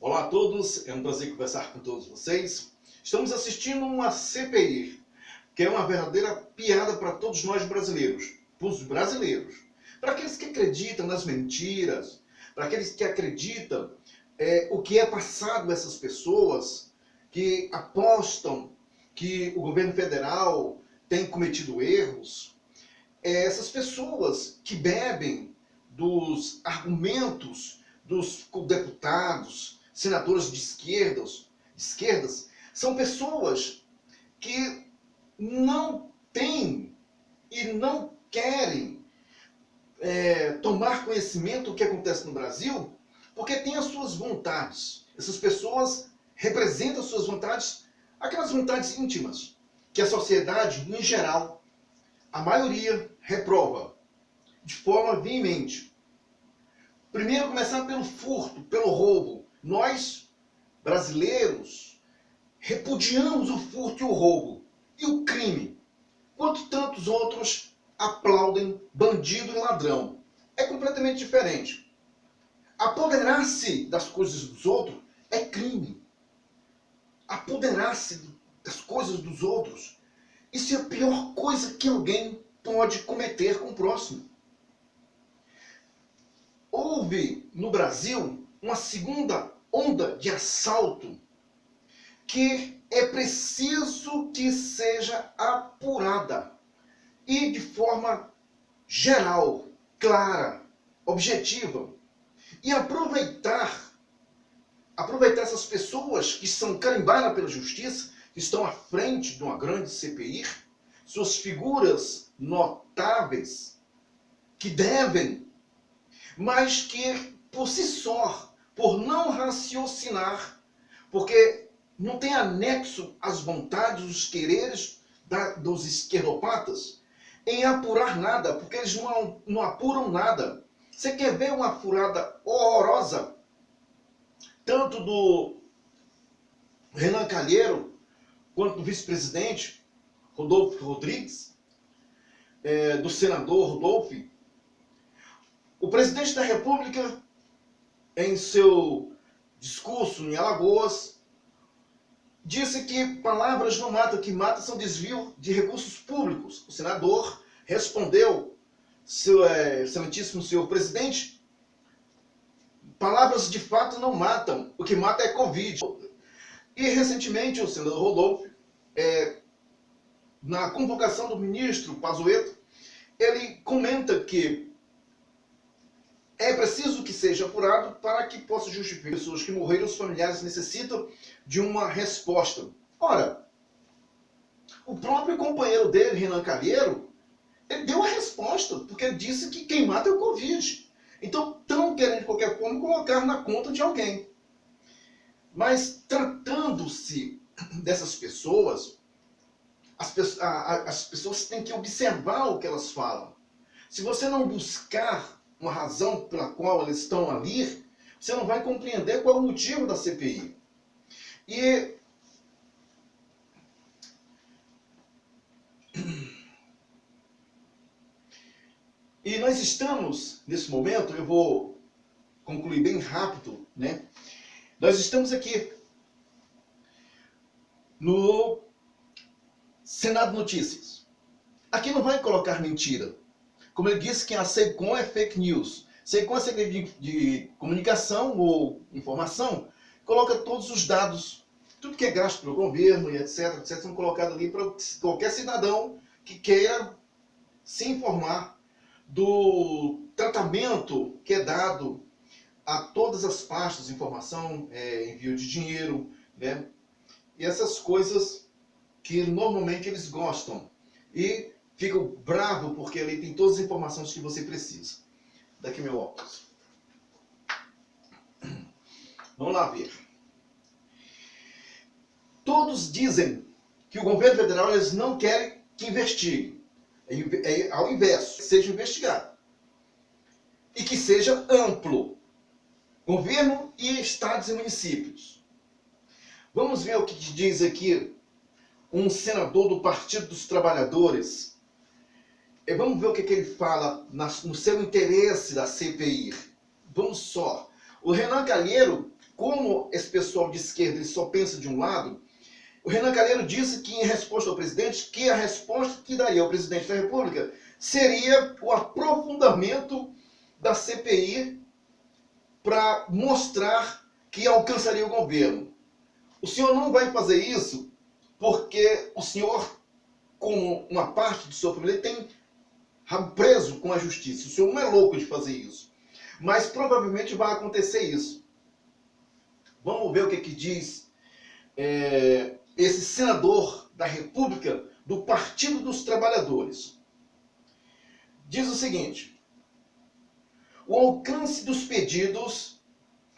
Olá a todos, é um prazer conversar com todos vocês. Estamos assistindo uma CPI, que é uma verdadeira piada para todos nós brasileiros, para os brasileiros, para aqueles que acreditam nas mentiras, para aqueles que acreditam o que é passado a essas pessoas que apostam que o governo federal tem cometido erros, essas pessoas que bebem dos argumentos dos deputados, senadores de esquerdas, são pessoas que não têm e não querem tomar conhecimento do que acontece no Brasil, porque têm as suas vontades. Essas pessoas representam as suas vontades, aquelas vontades íntimas, que a sociedade, em geral, a maioria reprova de forma veemente. Primeiro, começar pelo furto, pelo roubo. Nós, brasileiros, repudiamos o furto e o roubo e o crime, enquanto tantos outros aplaudem bandido e ladrão. É completamente diferente. Apoderar-se das coisas dos outros é crime. Apoderar-se das coisas dos outros, isso é a pior coisa que alguém pode cometer com o próximo. Houve no Brasil uma segunda onda de assalto que é preciso que seja apurada e de forma geral, clara, objetiva, e aproveitar essas pessoas que são carimbadas pela justiça, que estão à frente de uma grande CPI, suas figuras notáveis, que devem, mas que por si só, por não raciocinar, porque não tem anexo às vontades, os quereres dos esquerdopatas, em apurar nada, porque eles não apuram nada. Você quer ver uma furada horrorosa, tanto do Renan Calheiro, quanto do vice-presidente Rodolfo Rodrigues, do senador Rodolfo? O presidente da República, em seu discurso em Alagoas, disse que palavras não matam, o que mata são desvio de recursos públicos. O senador respondeu, excelentíssimo senhor presidente, palavras de fato não matam, o que mata é Covid. E recentemente o senador Rodolfo, na convocação do ministro Pazuello, ele comenta que é preciso que seja apurado para que possa justificar. Pessoas que morreram, os familiares necessitam de uma resposta. Ora, o próprio companheiro dele, Renan Calheiro, ele deu a resposta, porque ele disse que quem mata é o Covid. Então, estão querendo de qualquer forma colocar na conta de alguém. Mas, tratando-se dessas pessoas, as pessoas têm que observar o que elas falam. Se você não buscar uma razão pela qual eles estão ali, você não vai compreender qual é o motivo da CPI. E nós estamos, nesse momento, eu vou concluir bem rápido, né? Nós estamos aqui no Senado Notícias. Aqui não vai colocar mentira. Como ele disse que a SECOM é fake news. SECOM é segredo de comunicação ou informação, coloca todos os dados, tudo que é gasto pelo governo e etc, são colocados ali para qualquer cidadão que queira se informar do tratamento que é dado a todas as pastas de informação, envio de dinheiro, né? E essas coisas que normalmente eles gostam. E ficam bravos porque ali tem todas as informações que você precisa. Daqui meu óculos. Vamos lá ver. Todos dizem que o governo federal eles não querem que investigue. Ao invés, que seja investigado. E que seja amplo. Governo e estados e municípios. Vamos ver o que diz aqui um senador do Partido dos Trabalhadores. Vamos ver o que ele fala no seu interesse da CPI. Vamos só. O Renan Calheiro como esse pessoal de esquerda ele só pensa de um lado, o Renan Calheiros disse que, em resposta ao presidente, que a resposta que daria ao presidente da República seria o aprofundamento da CPI para mostrar que alcançaria o governo. O senhor não vai fazer isso porque o senhor, como uma parte de sua família, tem preso com a justiça. O senhor não é louco de fazer isso. Mas provavelmente vai acontecer isso. Vamos ver o que diz esse senador da República do Partido dos Trabalhadores. Diz o seguinte: o alcance dos pedidos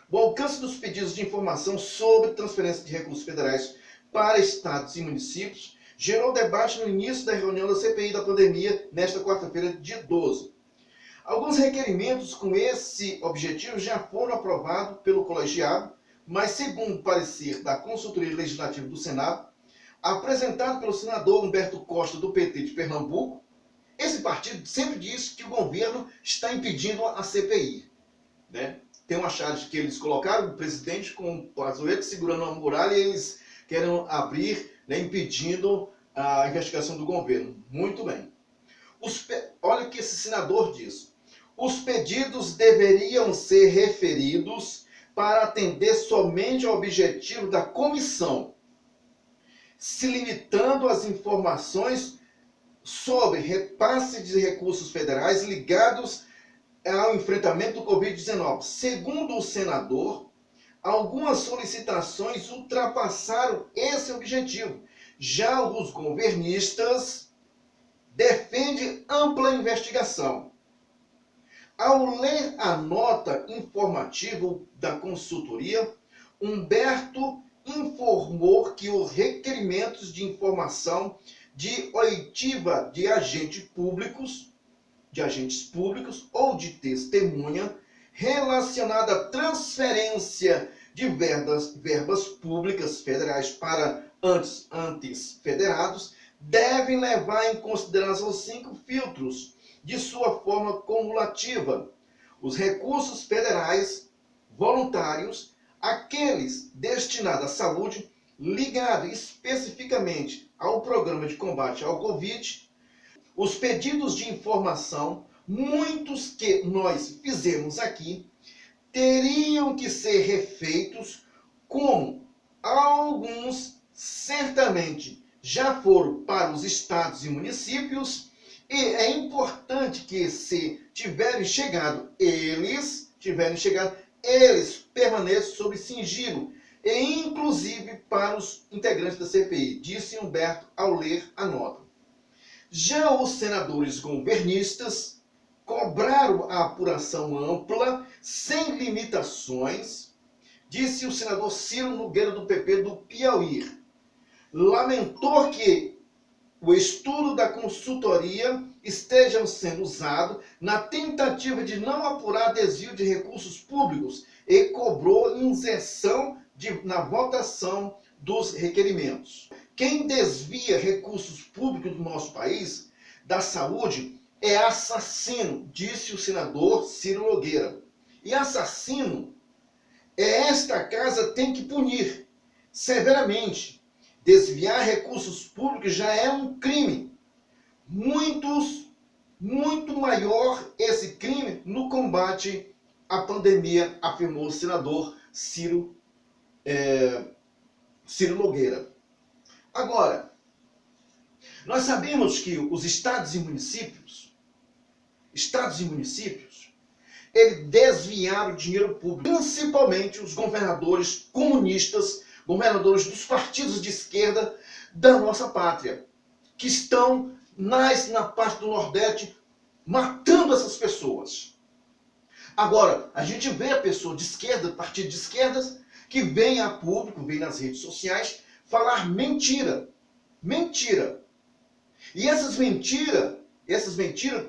de informação sobre transferência de recursos federais para estados e municípios gerou debate no início da reunião da CPI da pandemia, nesta quarta-feira, dia 12. Alguns requerimentos com esse objetivo já foram aprovados pelo colegiado, mas, segundo o parecer da Consultoria Legislativa do Senado, apresentado pelo senador Humberto Costa, do PT de Pernambuco, esse partido sempre diz que o governo está impedindo a CPI. Né? Tem uma charge que eles colocaram, o presidente com o Pazuello segurando uma muralha, e eles querem abrir, né, impedindo a investigação do governo. Muito bem. Olha o que esse senador diz. Os pedidos deveriam ser referidos para atender somente ao objetivo da comissão, se limitando às informações sobre repasse de recursos federais ligados ao enfrentamento do Covid-19. Segundo o senador, algumas solicitações ultrapassaram esse objetivo. Já os governistas defendem ampla investigação. Ao ler a nota informativa da consultoria, Humberto informou que os requerimentos de informação de oitiva de agentes públicos ou de testemunha relacionada à transferência de verbas públicas federais para entes federados devem levar em consideração os 5 filtros de sua forma cumulativa: os recursos federais voluntários, aqueles destinados à saúde, ligados especificamente ao programa de combate ao Covid, os pedidos de informação, muitos que nós fizemos aqui, teriam que ser refeitos, como alguns certamente já foram para os estados e municípios, e é importante que, se tiverem chegado, eles permaneçam sob sigilo, e inclusive para os integrantes da CPI, disse Humberto ao ler a nota. Já os senadores governistas cobraram a apuração ampla, sem limitações, disse o senador Ciro Nogueira, do PP do Piauí. Lamentou que o estudo da consultoria esteja sendo usado na tentativa de não apurar desvio de recursos públicos e cobrou isenção na votação dos requerimentos. Quem desvia recursos públicos do nosso país, da saúde, é assassino, disse o senador Ciro Nogueira. E assassino, esta casa tem que punir severamente. Desviar recursos públicos já é um crime. Muito maior esse crime no combate à pandemia, afirmou o senador Ciro Nogueira. Agora, nós sabemos que os estados e municípios, eles desviaram dinheiro público, principalmente os governadores comunistas, governadores dos partidos de esquerda da nossa pátria, que estão na parte do Nordeste matando essas pessoas. Agora, a gente vê a pessoa de esquerda, partido de esquerdas, que vem a público, vem nas redes sociais, falar mentira. Mentira. E essas mentiras,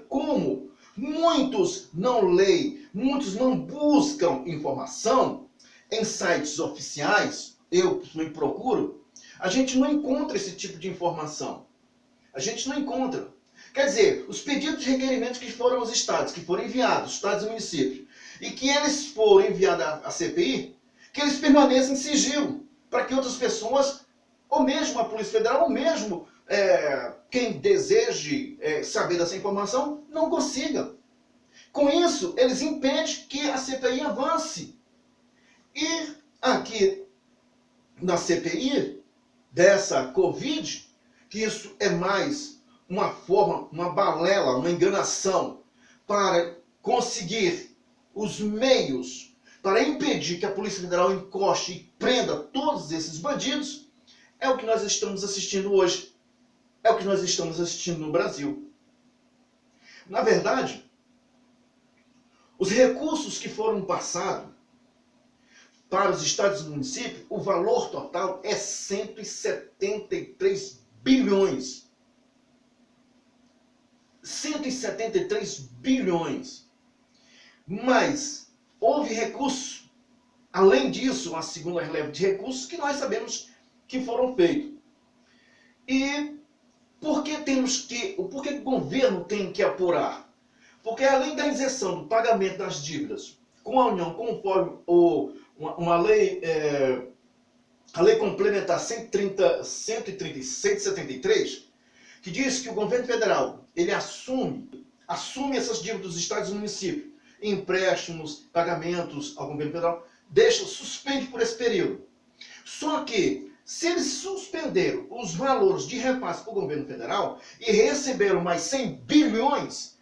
como muitos não leem, muitos não buscam informação em sites oficiais, eu me procuro, a gente não encontra esse tipo de informação. A gente não encontra. Quer dizer, os pedidos de requerimentos que foram aos estados, que foram enviados, estados e municípios, e que eles foram enviados à CPI, que eles permaneçam em sigilo, para que outras pessoas, ou mesmo a Polícia Federal, ou mesmo quem deseje saber dessa informação, não consiga. Com isso, eles impedem que a CPI avance. E aqui na CPI dessa Covid, que isso é mais uma forma, uma balela, uma enganação para conseguir os meios para impedir que a Polícia Federal encoste e prenda todos esses bandidos, é o que nós estamos assistindo hoje. É o que nós estamos assistindo no Brasil. Na verdade, os recursos que foram passados para os estados e municípios, o valor total é 173 bilhões. 173 bilhões. Mas houve recursos, além disso, uma segunda releva de recursos que nós sabemos que foram feitos. E por que o governo tem que apurar? Porque além da isenção do pagamento das dívidas com a União, conforme uma lei, a lei complementar 173, que diz que o governo federal ele assume essas dívidas dos estados e municípios, empréstimos, pagamentos ao governo federal, suspende por esse período. Só que, se eles suspenderam os valores de repasse para o governo federal e receberam mais 100 bilhões,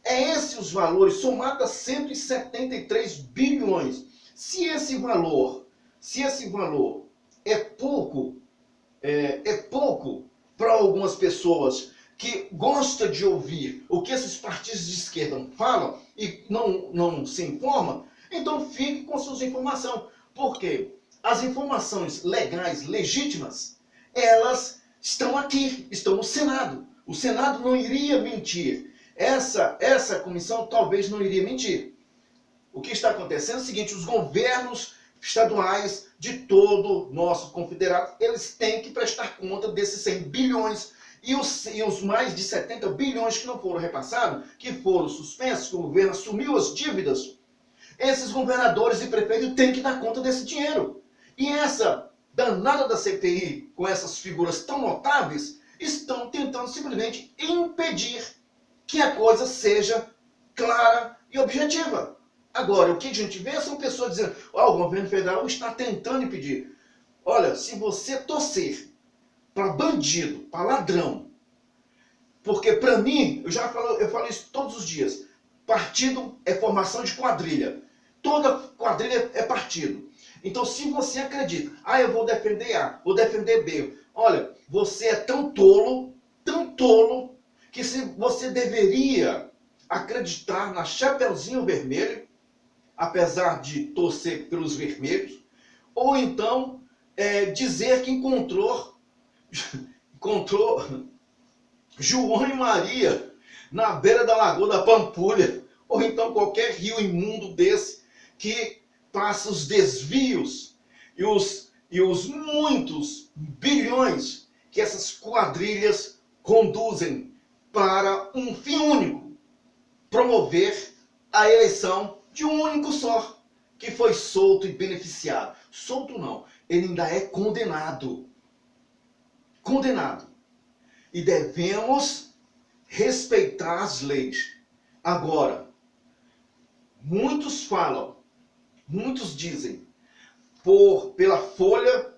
esses os valores somados a 173 bilhões. Se esse valor é pouco para algumas pessoas que gostam de ouvir o que esses partidos de esquerda falam e não se informam, então fique com suas informações. Por quê? As informações legais, legítimas, elas estão aqui, estão no Senado. O Senado não iria mentir. Essa comissão talvez não iria mentir. O que está acontecendo é o seguinte: os governos estaduais de todo o nosso confederado, eles têm que prestar conta desses 100 bilhões e os mais de 70 bilhões que não foram repassados, que foram suspensos, que o governo assumiu as dívidas. Esses governadores e prefeitos têm que dar conta desse dinheiro. E essa danada da CPI, com essas figuras tão notáveis, estão tentando simplesmente impedir que a coisa seja clara e objetiva. Agora, o que a gente vê são pessoas dizendo: o governo federal está tentando impedir. Olha, se você torcer para bandido, para ladrão, porque para mim, eu falo isso todos os dias, partido é formação de quadrilha. Toda quadrilha é partido. Então, se você acredita, eu vou defender A, vou defender B, olha, você é tão tolo, que você deveria acreditar na Chapeuzinho Vermelho, apesar de torcer pelos vermelhos, ou então dizer que encontrou João e Maria na beira da Lagoa da Pampulha, ou então qualquer rio imundo desse que passa os desvios e os muitos bilhões que essas quadrilhas conduzem para um fim único: promover a eleição de um único só, que foi solto e beneficiado. Solto não, ele ainda é condenado. Condenado. E devemos respeitar as leis. Agora, muitos falam, muitos dizem, pela Folha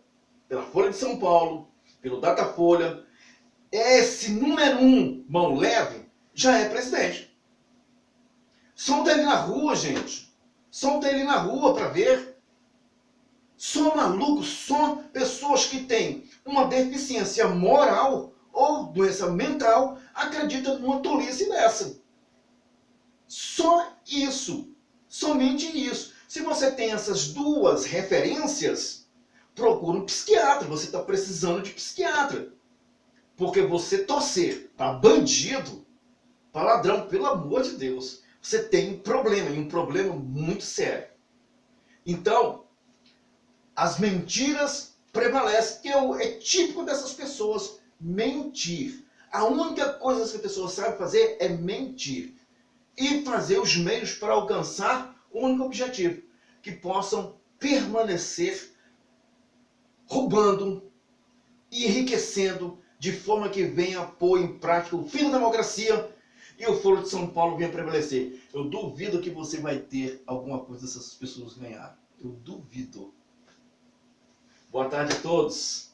de São Paulo, pelo Datafolha, esse número 1, mão leve, já é presidente. Solta ele na rua, gente. Solta ele na rua para ver. Só malucos, só pessoas que têm uma deficiência moral ou doença mental acreditam numa tolice dessa. Só isso. Somente isso. Se você tem essas duas referências, procura um psiquiatra. Você está precisando de psiquiatra. Porque você torcer para bandido, para ladrão, pelo amor de Deus, você tem um problema, e um problema muito sério. Então, as mentiras prevalecem, que é típico dessas pessoas, mentir. A única coisa que as pessoas sabem fazer é mentir. E fazer os meios para alcançar o único objetivo: que possam permanecer roubando e enriquecendo de forma que venha pôr em prática o fim da democracia e o Foro de São Paulo venha prevalecer. Eu duvido que você vai ter alguma coisa dessas pessoas ganharem. Eu duvido. Boa tarde a todos.